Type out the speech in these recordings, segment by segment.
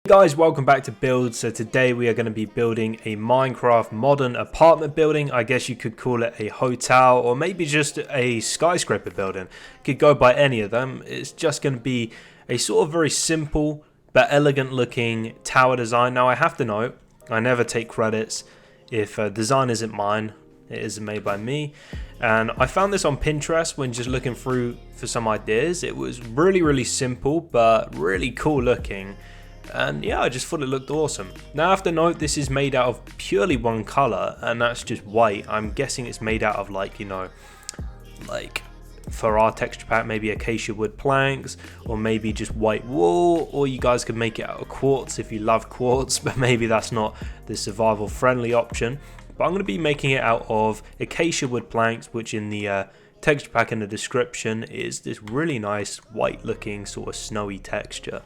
Guys, welcome back to Buildz. So today we are going to be building a Minecraft modern apartment building. I guess you could call it a hotel or maybe just a skyscraper building. Could go by any of them. It's just going to be a sort of very simple but elegant looking tower design. Now I have to note, I never take credits if design isn't mine. It is made by me, and I found this on Pinterest when just looking through for some ideas. It was really simple but really cool looking. And yeah, I just thought it looked awesome. Now I have to note this is made out of purely one color, and that's just white. I'm guessing it's made out of like for our texture pack, maybe acacia wood planks, or maybe just white wool, or you guys could make it out of quartz if you love quartz, but maybe that's not the survival friendly option. But I'm going to be making it out of acacia wood planks, which in the texture pack in the description is this really nice white looking sort of snowy texture.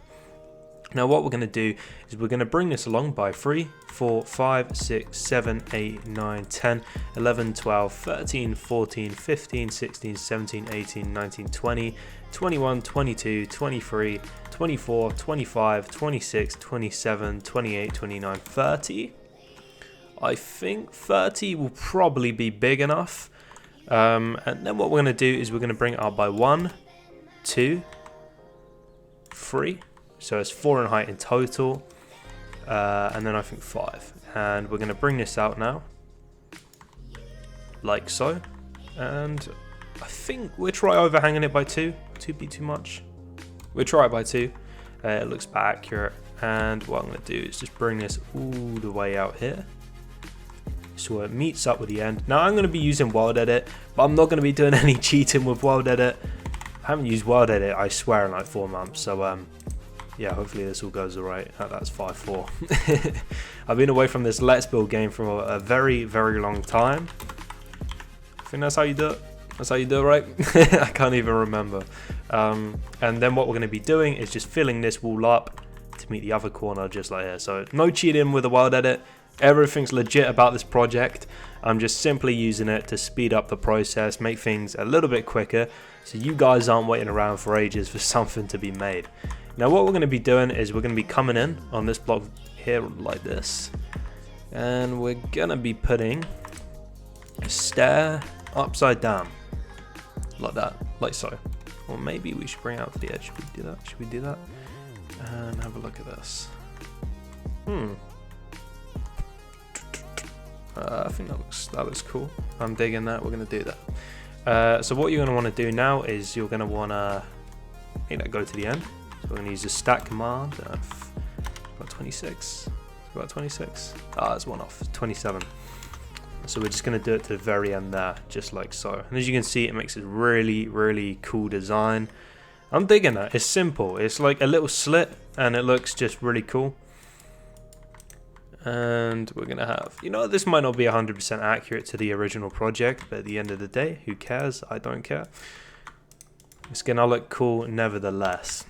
Now what we're going to do is we're going to bring this along by 3, 4, 5, 6, 7, 8, 9, 10, 11, 12, 13, 14, 15, 16, 17, 18, 19, 20, 21, 22, 23, 24, 25, 26, 27, 28, 29, 30. I think 30 will probably be big enough. And then what we're going to do is we're going to bring it up by 1, 2, 3. So it's 4 in height in total, and then I think 5. And we're going to bring this out now, like so. And I think we'll try overhanging it by 2. 2 be too much. We'll try it by 2. It looks about accurate. And what I'm going to do is just bring this all the way out here, so it meets up with the end. Now I'm going to be using World Edit, but I'm not going to be doing any cheating with World Edit. I haven't used World Edit, I swear, in like 4 months. So yeah, hopefully this all goes alright. That's 5-4. I've been away from this Let's Build game for a very long time. I think that's how you do it. That's how you do it, right? I can't even remember. And then what we're going to be doing is just filling this wall up to meet the other corner just like here. So no cheating with the World Edit. Everything's legit about this project. I'm just simply using it to speed up the process, make things a little bit quicker, so you guys aren't waiting around for ages for something to be made. Now what we're going to be doing is we're going to be coming in on this block here like this, and we're going to be putting a stair upside down like that, like so. Or maybe we should bring it out to the edge. Should we do that? Should we do that? And have a look at this. I think that looks cool. I'm digging that. We're going to do that. So what you're going to want to do now is you're going to want to go to the end. So we're going to use the stack command. About 26. About 26. That's one off. 27. So we're just going to do it to the very end there, just like so. And as you can see, it makes a really cool design. I'm digging that. It's simple. It's like a little slit, and it looks just really cool. And we're going to have, this might not be 100% accurate to the original project, but at the end of the day, who cares? I don't care. It's going to look cool nevertheless.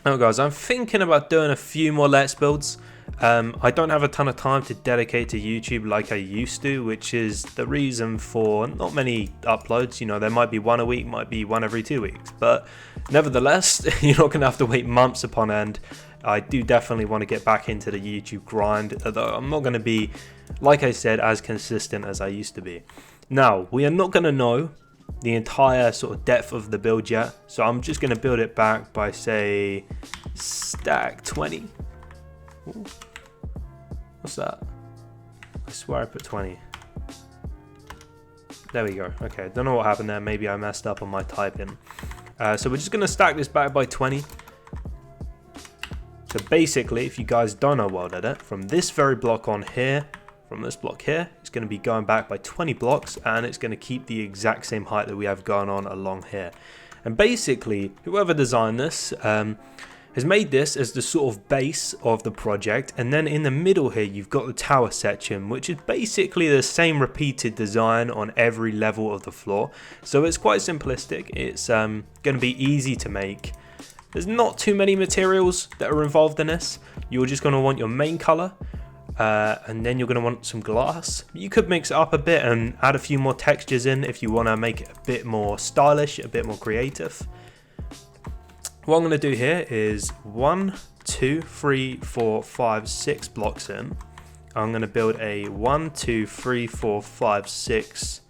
Now guys, I'm thinking about doing a few more Let's Builds. I don't have a ton of time to dedicate to YouTube like I used to, which is the reason for not many uploads. There might be one a week, might be one every 2 weeks, but nevertheless, you're not going to have to wait months upon end. I do definitely want to get back into the YouTube grind, although I'm not going to be, like I said, as consistent as I used to be. Now, we are not going to know the entire sort of depth of the build yet, so I'm just going to build it back by, say, stack 20. Ooh. What's that? I swear I put 20. There we go. Okay, don't know what happened there. Maybe I messed up on my typing. So we're just going to stack this back by 20. So basically, if you guys don't know World Edit, from this very block on here, from this block here, it's going to be going back by 20 blocks, and it's going to keep the exact same height that we have going on along here. And basically, whoever designed this has made this as the sort of base of the project, and then in the middle here you've got the tower section, which is basically the same repeated design on every level of the floor. So it's quite simplistic. It's going to be easy to make. There's not too many materials that are involved in this. You're just going to want your main color, and then you're going to want some glass. You could mix it up a bit and add a few more textures in if you want to make it a bit more stylish, a bit more creative. what I'm going to do here is 1, 2, 3, 4, 5, 6 blocks in. I'm going to build a 1, 2, 3, 4, 5, 6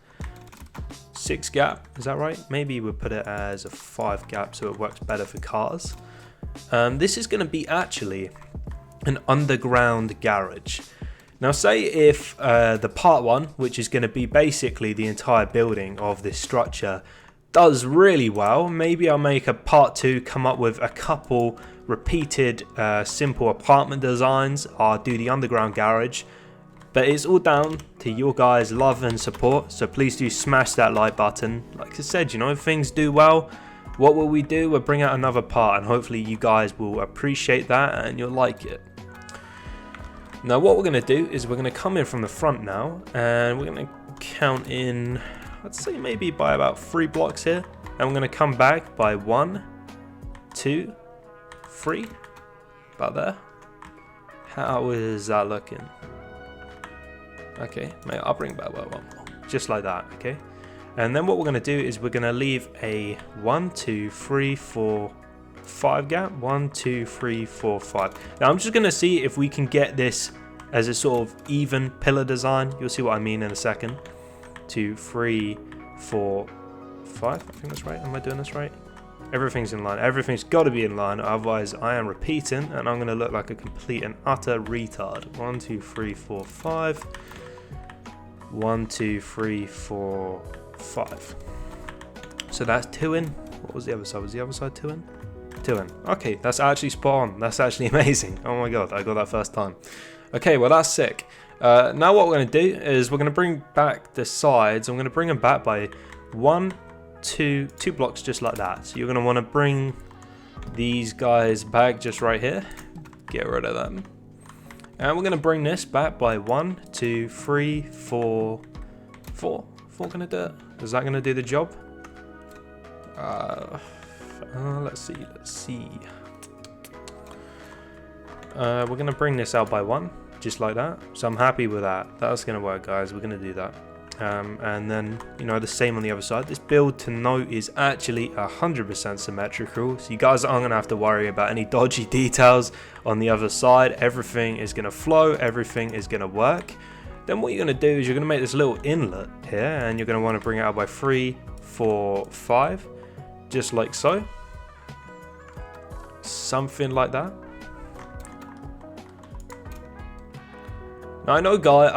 gap. Is that right? Maybe we'll put it as a 5 gap so it works better for cars. This is going to be actually an underground garage. Now say if the part 1, which is going to be basically the entire building of this structure, does really well, maybe I'll make a part 2, come up with a couple repeated simple apartment designs. I'll do the underground garage, but it's all down to your guys' love and support, so please do smash that like button. Like I said, you know, if things do well, what will we do? We'll bring out another part, and hopefully you guys will appreciate that and you'll like it. Now what we're going to do is we're going to come in from the front now, and we're going to count in, I'd say maybe by about 3 blocks here, and we're going to come back by 1, 2, 3, about there. How is that looking? Okay, maybe I'll bring back one more, just like that, okay? And then what we're going to do is we're going to leave a 1, 2, 3, 4, 5 gap. 1, 2, 3, 4, 5. Now I'm just going to see if we can get this as a sort of even pillar design. You'll see what I mean in a second. 2, 3, 4, 5. I think that's right. Am I doing this right? Everything's in line. Everything's got to be in line, otherwise I am repeating and I'm going to look like a complete and utter retard. 1, 2, 3, 4, 5. 1, 2, 3, 4, 5. So that's 2 in. What was the other side? Was the other side 2 in? 2 in. Okay, that's actually spot on. That's actually amazing. Oh my god, I got that first time. Okay, well that's sick. Now what we're going to do is we're going to bring back the sides. I'm going to bring them back by 1, 2 blocks, just like that. So you're going to want to bring these guys back just right here. Get rid of them. And we're going to bring this back by 1, 2, 3, 4, 4. 4 going to do it? Is that going to do the job? Let's see. We're going to bring this out by 1, just like that. So I'm happy with that. That's going to work, guys. We're going to do that. And then, you know, the same on the other side. This build, to note, is actually 100% symmetrical. So you guys aren't going to have to worry about any dodgy details on the other side. Everything is going to flow. Everything is going to work. Then what you're going to do is you're going to make this little inlet here. And you're going to want to bring it out by 3, 4, 5. Just like so. Something like that. Now I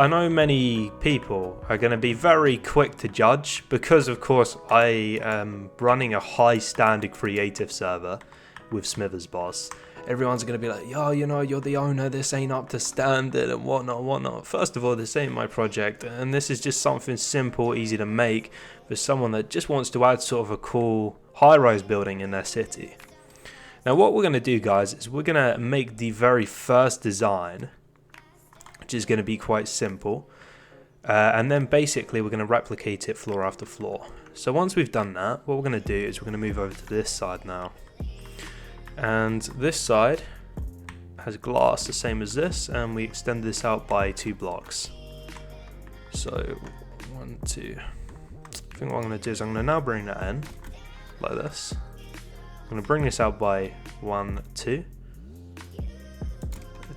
know many people are going to be very quick to judge because of course I am running a high standard creative server with Smithers Boss. Everyone's going to be like, yo, you know, you're the owner, this ain't up to standard and whatnot. First of all, this ain't my project, and this is just something simple, easy to make for someone that just wants to add sort of a cool high-rise building in their city. Now what we're going to do, guys, is we're going to make the very first design, which is going to be quite simple, and then basically we're going to replicate it floor after floor. So once we've done that, what we're going to do is we're going to move over to this side now, and this side has glass the same as this, and we extend this out by 2 blocks. So 1, 2. I think what I'm going to do is I'm going to now bring that in like this. I'm going to bring this out by 1, 2.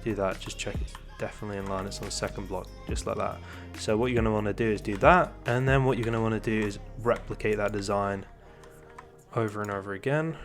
Do that, just check it's definitely in line. It's on the second block, just like that. So what you're going to want to do is do that, and then what you're going to want to do is replicate that design over and over again,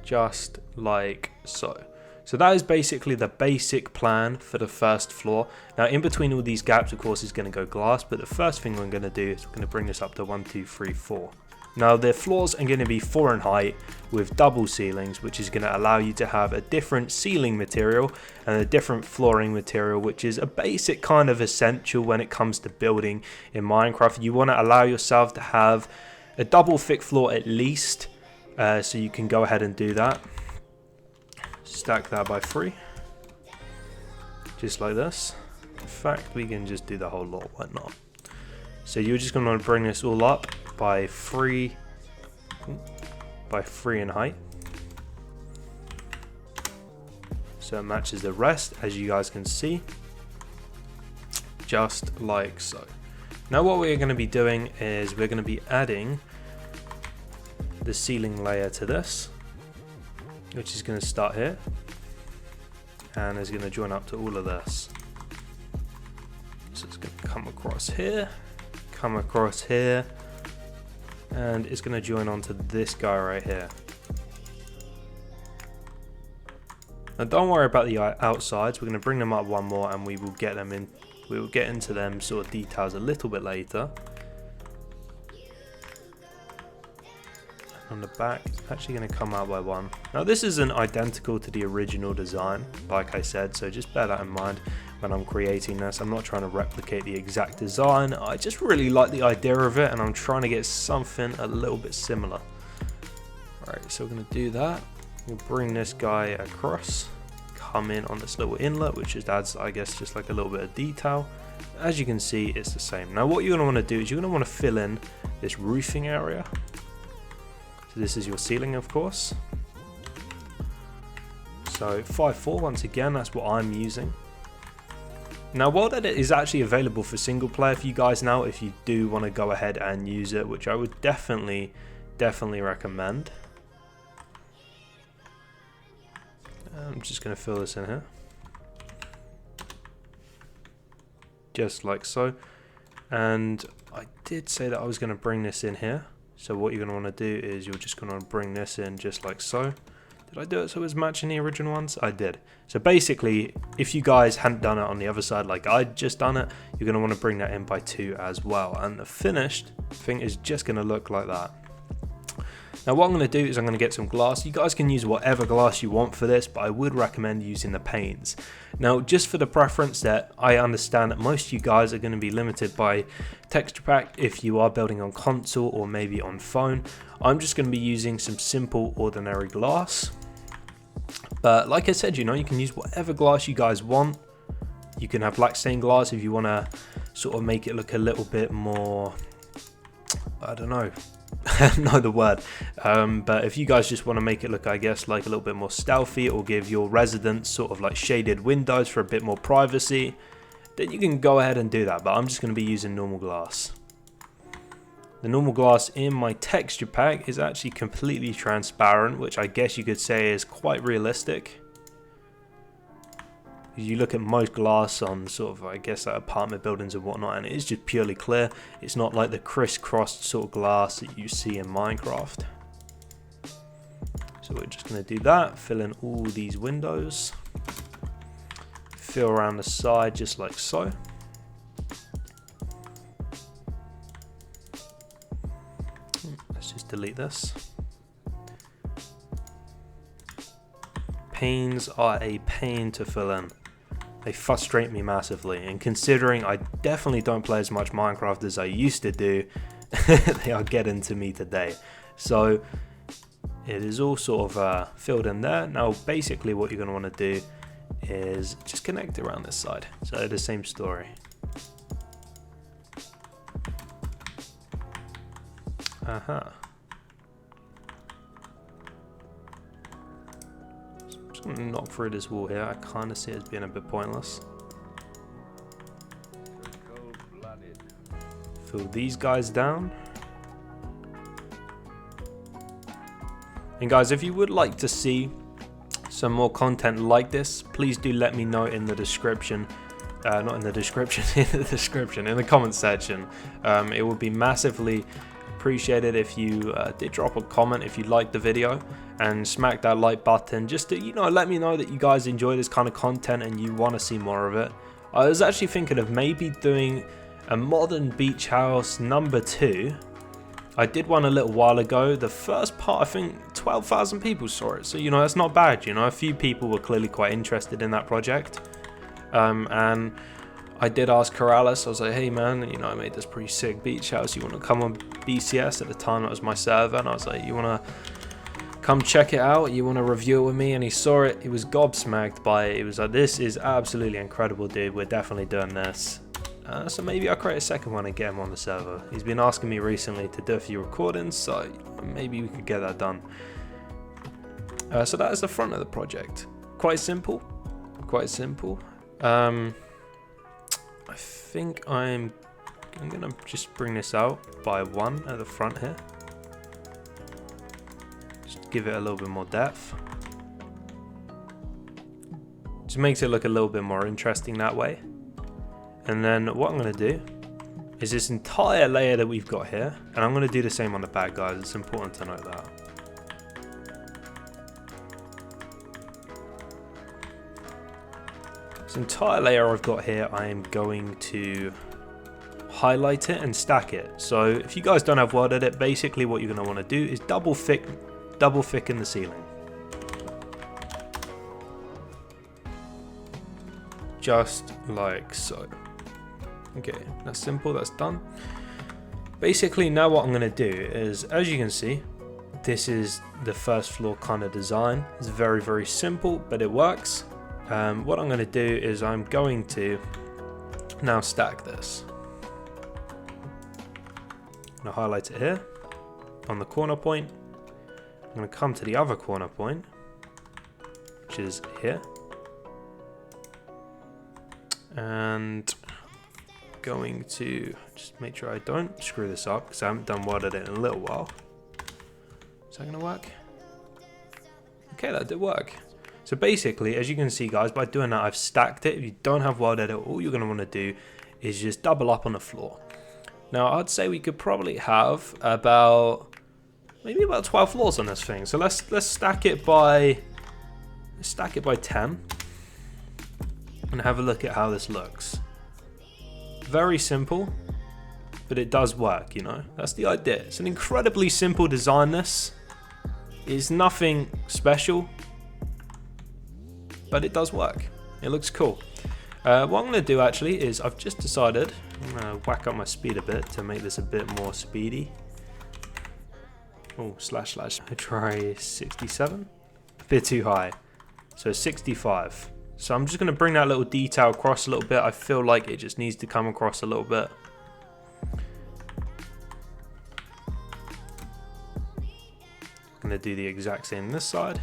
just like so. So that is basically the basic plan for the first floor. Now in between all these gaps, of course, is going to go glass, but the first thing we're going to do is we're going to bring this up to 1, 2, 3, 4. Now the floors are going to be 4 in height with double ceilings, which is going to allow you to have a different ceiling material and a different flooring material, which is a basic kind of essential when it comes to building in Minecraft. You want to allow yourself to have a double thick floor at least, so you can go ahead and do that. Stack that by 3, just like this. In fact, we can just do the whole lot, why not? So you're just going to bring this all up by 3 in height, so it matches the rest, as you guys can see, just like so. Now what we're going to be doing is we're going to be adding the ceiling layer to this, which is going to start here and is going to join up to all of this. So it's going to come across here, and it's going to join onto this guy right here. Now don't worry about the outsides, we're going to bring them up one more and we will get them in. We will get into them sort of details a little bit later. On the back, it's actually going to come out by one. Now this isn't identical to the original design, like I said, so just bear that in mind when I'm creating this. I'm not trying to replicate the exact design, I just really like the idea of it and I'm trying to get something a little bit similar. Alright, so we're going to do that. We'll bring this guy across, come in on this little inlet, which just adds, I guess, just like a little bit of detail. As you can see, it's the same. Now what you're going to want to do is you're going to want to fill in this roofing area. So this is your ceiling, of course. So 5.4, once again, that's what I'm using. Now while that is actually available for single player for you guys now, if you do want to go ahead and use it, which I would definitely recommend. I'm just going to fill this in here. Just like so. And I did say that I was going to bring this in here. So what you're going to want to do is you're just going to bring this in just like so. Did I do it so it was matching the original ones? I did. So basically, if you guys hadn't done it on the other side like I'd just done it, you're going to want to bring that in by 2 as well. And the finished thing is just going to look like that. Now what I'm going to do is I'm going to get some glass. You guys can use whatever glass you want for this, but I would recommend using the panes. Now just for the preference that I understand that most of you guys are going to be limited by texture pack if you are building on console or maybe on phone, I'm just going to be using some simple ordinary glass. But like I said, you know, you can use whatever glass you guys want. You can have black stained glass if you want to sort of make it look a little bit more, I don't know, know the word, but if you guys just want to make it look, I guess, like a little bit more stealthy or give your residents sort of like shaded windows for a bit more privacy, then you can go ahead and do that. But I'm just going to be using normal glass. The normal glass in my texture pack is actually completely transparent, which I guess you could say is quite realistic. You look at most glass on sort of, I guess, like apartment buildings and whatnot, and it is just purely clear. It's not like the crisscrossed sort of glass that you see in Minecraft. So we're just going to do that, fill in all these windows, fill around the side just like so. Let's just delete this. Panes are a pain to fill in. They frustrate me massively, and considering I definitely don't play as much Minecraft as I used to do, they are getting to me today. So it is all sort of filled in there. Now basically what you're going to want to do is just connect around this side. So the same story. I'm going to knock through this wall here. I kind of see it as being a bit pointless. Fill these guys down. And guys, if you would like to see some more content like this, please do let me know in the description. Not in the description, in the comment section. It would be massively appreciated if you did drop a comment if you liked the video, and smack that like button just to, you know, let me know that you guys enjoy this kind of content and you want to see more of it. I was actually thinking of maybe doing a modern beach house number 2. I did one a little while ago. The first part, I think 12,000 people saw it, so you know, that's not bad. You know, a few people were clearly quite interested in that project, and I did ask Corrales. I was like, hey man, you know, I made this pretty sick beach house, you want to come on BCS? At the time that was my server, and I was like, you want to come check it out, you want to review it with me? And he saw it, he was gobsmacked by it. He was like, this is absolutely incredible, dude, we're definitely doing this. So maybe I'll create a second one and get him on the server. He's been asking me recently to do a few recordings, so maybe we could get that done. So that is the front of the project. Quite simple, quite simple. I think I'm gonna just bring this out by 1 at the front here. give it a little bit more depth. Just makes it look a little bit more interesting that way. And then what I'm going to do is this entire layer that we've got here, and I'm going to do the same on the back, guys. It's important to note that. This entire layer I've got here, I am going to highlight it and stack it. So if you guys don't have World Edit, basically what you're going to want to do is double thicken the ceiling. Just like so. Okay, that's simple, that's done. Basically now what I'm going to do is, as you can see, this is the first floor kind of design. It's very, very simple, but it works. What I'm going to do is I'm going to now stack this. I'm going to highlight it here on the corner point. I'm going to come to the other corner point, which is here. And going to just make sure I don't screw this up because I haven't done World Edit in a little while. Is that going to work? Okay, that did work. So basically, as you can see, guys, by doing that, I've stacked it. If you don't have World Edit, all you're going to want to do is just double up on the floor. Now, I'd say we could probably have maybe about 12 floors on this thing. So let's stack it by 10 and have a look at how this looks. Very simple, but it does work, you know. That's the idea. It's an incredibly simple design. This is nothing special, but it does work. It looks cool. What I'm going to do actually is I've just decided I'm going to whack up my speed a bit to make this a bit more speedy. Oh, slash. I try 67. A bit too high. So 65. So I'm just going to bring that little detail across a little bit. I feel like it just needs to come across a little bit. I'm going to do the exact same this side.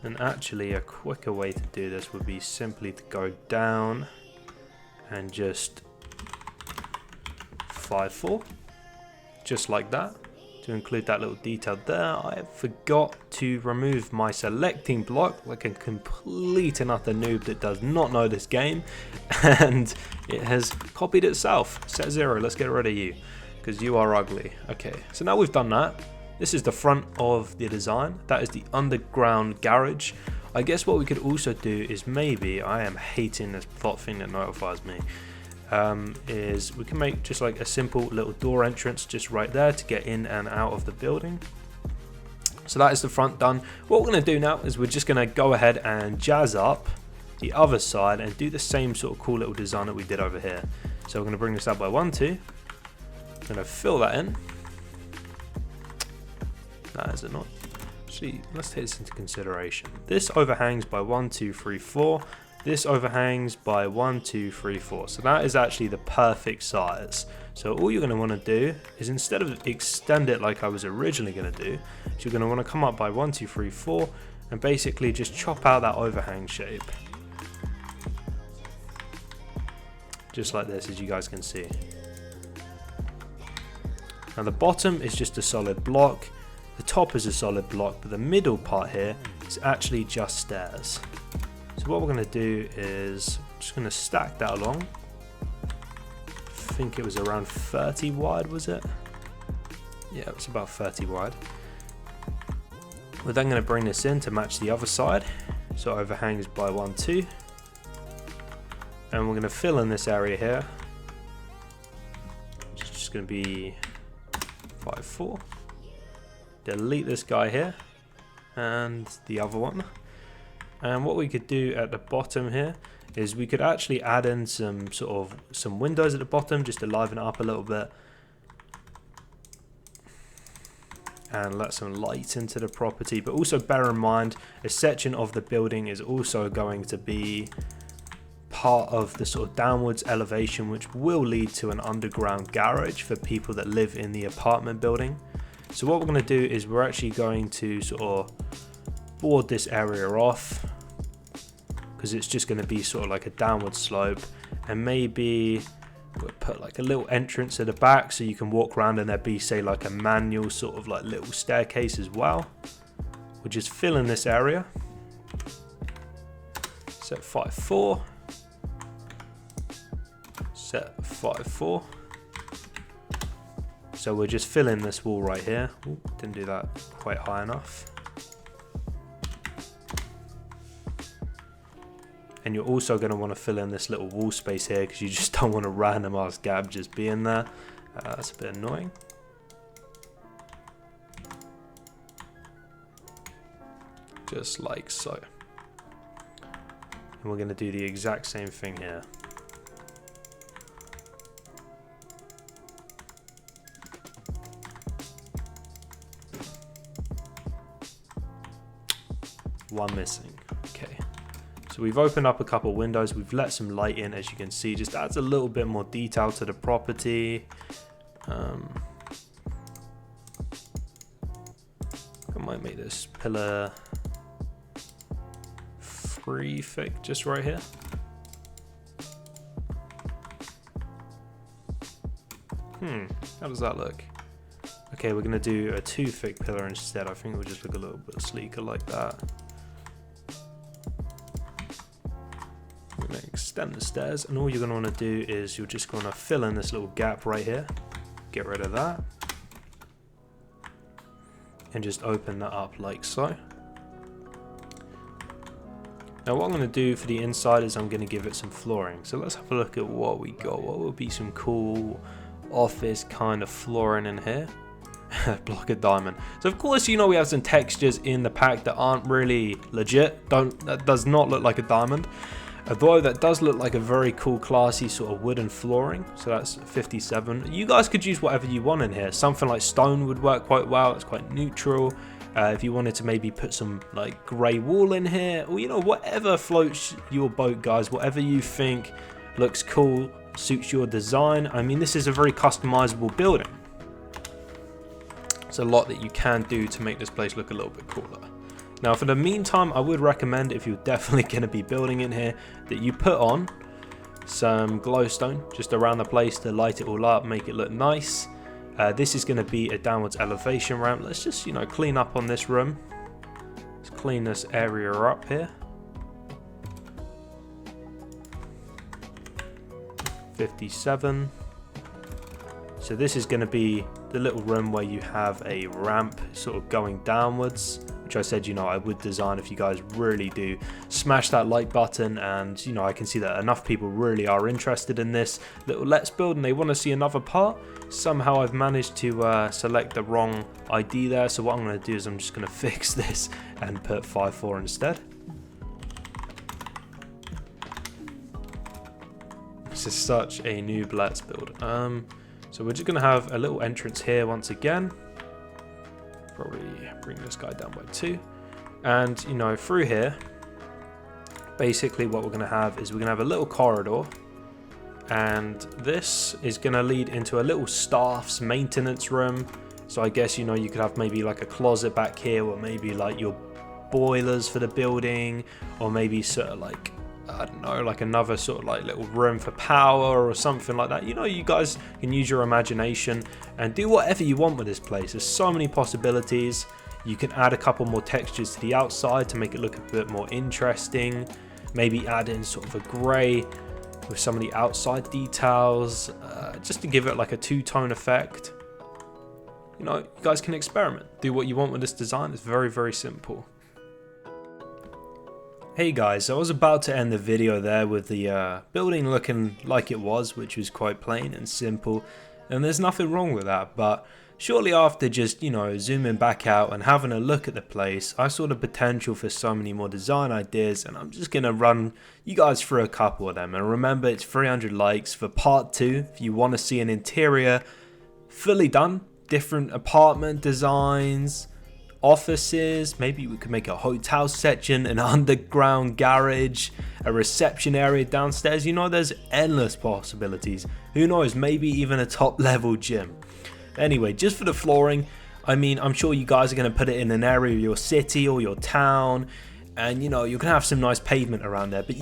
And actually a quicker way to do this would be simply to go down and just 5-4, just like that. To include that little detail there, I forgot to remove my selecting block like a complete and utter noob that does not know this game, and it has copied itself. Set 0, let's get rid of you, because you are ugly. Okay, so now we've done that. This is the front of the design. That is the underground garage. I guess what we could also do is maybe, I am hating this plot thing that notifies me, is we can make just like a simple little door entrance just right there to get in and out of the building. So that is the front done. What we're going to do now is we're just going to go ahead and jazz up the other side and do the same sort of cool little design that we did over here. So we're going to bring this up by 1, 2. I'm going to fill that in. That is it not. Actually, let's take this into consideration. This overhangs by 1, 2, 3, 4. This overhangs by 1, 2, 3, 4. So that is actually the perfect size. So all you're going to want to do is, instead of extend it like I was originally going to do, you're going to want to come up by 1, 2, 3, 4 and basically just chop out that overhang shape. Just like this, as you guys can see. Now the bottom is just a solid block. The top is a solid block, but the middle part here is actually just stairs. So what we're going to do is just going to stack that along. I think it was around 30 wide, was it? Yeah, it was about 30 wide. We're then going to bring this in to match the other side. So it overhangs by 1, 2. And we're going to fill in this area here. It's just going to be 5, 4. Delete this guy here and the other one. And what we could do at the bottom here is we could actually add in some windows at the bottom just to liven it up a little bit and let some light into the property. But also bear in mind, a section of the building is also going to be part of the sort of downwards elevation, which will lead to an underground garage for people that live in the apartment building. So what we're going to do is we're actually going to sort of board this area off, because it's just going to be sort of like a downward slope, and maybe We'll put like a little entrance at the back so you can walk around and there'd be, say, like a manual sort of like little staircase as well. We'll just fill in this area. Set 5-4. Set 5-4. So we'll just fill in this wall right here. Ooh, didn't do that quite high enough. And you're also going to want to fill in this little wall space here because you just don't want a random ass gap just being there. That's a bit annoying. Just like so. And we're going to do the exact same thing here. One missing. Okay. So we've opened up a couple windows, we've let some light in, as you can see, just adds a little bit more detail to the property. I might make this pillar 3 thick just right here. How does that look? Okay, we're gonna do a 2 thick pillar instead. I think we'll just look a little bit sleeker like that. We're going to extend the stairs, and all you're going to want to do is you're just going to fill in this little gap right here, get rid of that, and just open that up like so. Now what I'm going to do for the inside is I'm going to give it some flooring. So let's have a look at what we got. What would be some cool office kind of flooring in here? Block of diamond. So of course, you know, we have some textures in the pack that aren't really legit. That does not look like a diamond. Although that does look like a very cool, classy sort of wooden flooring. So that's 57. You guys could use whatever you want in here. Something like stone would work quite well. It's quite neutral. If you wanted to maybe put some like grey wool in here, or you know, whatever floats your boat, guys. Whatever you think looks cool, suits your design. I mean, this is a very customizable building. There's a lot that you can do to make this place look a little bit cooler. Now for the meantime, I would recommend, if you're definitely going to be building in here, that you put on some glowstone just around the place to light it all up, make it look nice. This is going to be a downwards elevation ramp. Let's just, you know, clean up on this room. Let's clean this area up here. 57. So this is going to be the little room where you have a ramp sort of going downwards, which I said, you know, I would design if you guys really do smash that like button. And, you know, I can see that enough people really are interested in this little Let's Build and they want to see another part. Somehow I've managed to select the wrong ID there. So what I'm going to do is I'm just going to fix this and put 5-4 instead. This is such a noob Let's Build. So we're just going to have a little entrance here once again. Probably bring this guy down by 2. And, you know, through here, basically what we're going to have is we're going to have a little corridor. And this is going to lead into a little staff's maintenance room. So I guess, you know, you could have maybe like a closet back here, or maybe like your boilers for the building, or maybe sort of like, I don't know, like another sort of like little room for power or something like that. You know, you guys can use your imagination and do whatever you want with this place. There's so many possibilities. You can add a couple more textures to the outside to make it look a bit more interesting. Maybe add in sort of a grey with some of the outside details, just to give it like a two-tone effect. You know, you guys can experiment. Do what you want with this design. It's very, very simple. Hey guys, so I was about to end the video there with the building looking like it was, which was quite plain and simple, and there's nothing wrong with that. But shortly after just, you know, zooming back out and having a look at the place, I saw the potential for so many more design ideas, and I'm just going to run you guys through a couple of them. And remember, it's 300 likes for part 2 if you want to see an interior fully done, different apartment designs, offices. Maybe we could make a hotel section, an underground garage, a reception area downstairs. You know, there's endless possibilities. Who knows, maybe even a top level gym. Anyway, just for the flooring, I mean, I'm sure you guys are going to put it in an area of your city or your town, and you know, you can have some nice pavement around there, but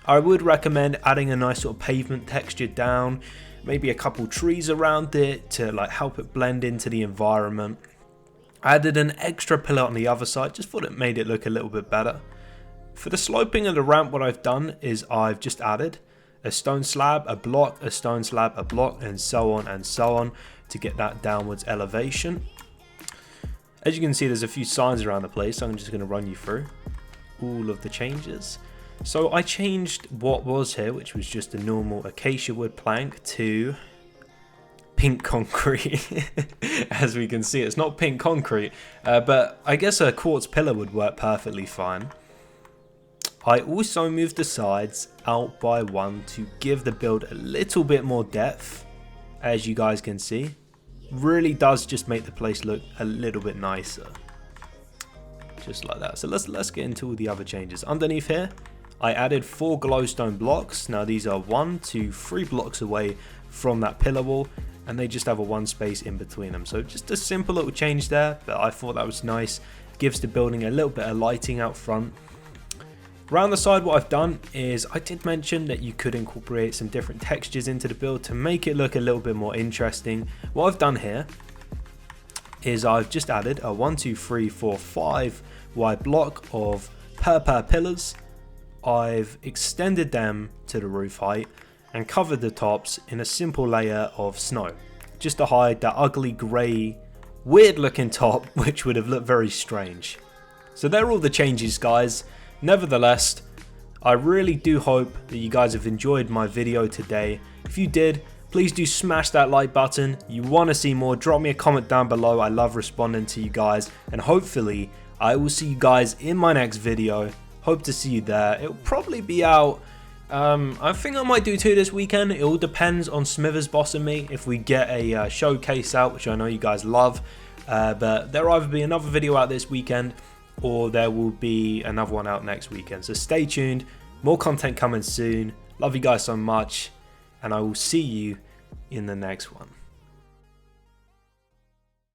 I would recommend adding a nice sort of pavement texture down, maybe a couple trees around it to like help it blend into the environment. I added an extra pillar on the other side, just thought it made it look a little bit better. For the sloping of the ramp, what I've done is I've just added a stone slab, a block, a stone slab, a block, and so on to get that downwards elevation. As you can see, there's a few signs around the place, so I'm just going to run you through all of the changes. So I changed what was here, which was just a normal acacia wood plank, to pink concrete. As we can see, it's not pink concrete, but I guess a quartz pillar would work perfectly fine. I also moved the sides out by 1 to give the build a little bit more depth. As you guys can see, really does just make the place look a little bit nicer, just like that. So let's get into all the other changes. Underneath here, I added 4 glowstone blocks. Now these are 1, 2, 3 blocks away from that pillar wall, and they just have a 1 space in between them. So just a simple little change there, but I thought that was nice. Gives the building a little bit of lighting out front. Around the side, what I've done is I did mention that you could incorporate some different textures into the build to make it look a little bit more interesting. What I've done here is I've just added a 1, 2, 3, 4, 5 wide block of per pillars. I've extended them to the roof height and covered the tops in a simple layer of snow, just to hide that ugly grey weird looking top, which would have looked very strange. So they're all the changes, guys. Nevertheless, I really do hope that you guys have enjoyed my video today. If you did, please do smash that like button. You want to see more, drop me a comment down below. I love responding to you guys, and hopefully I will see you guys in my next video. Hope to see you there. It'll probably be out, I think I might do 2 this weekend. It all depends on Smithers Boss and me if we get a showcase out, which I know you guys love. But there'll either be another video out this weekend, or there will be another one out next weekend. So stay tuned, more content coming soon. Love you guys so much, and I will see you in the next one.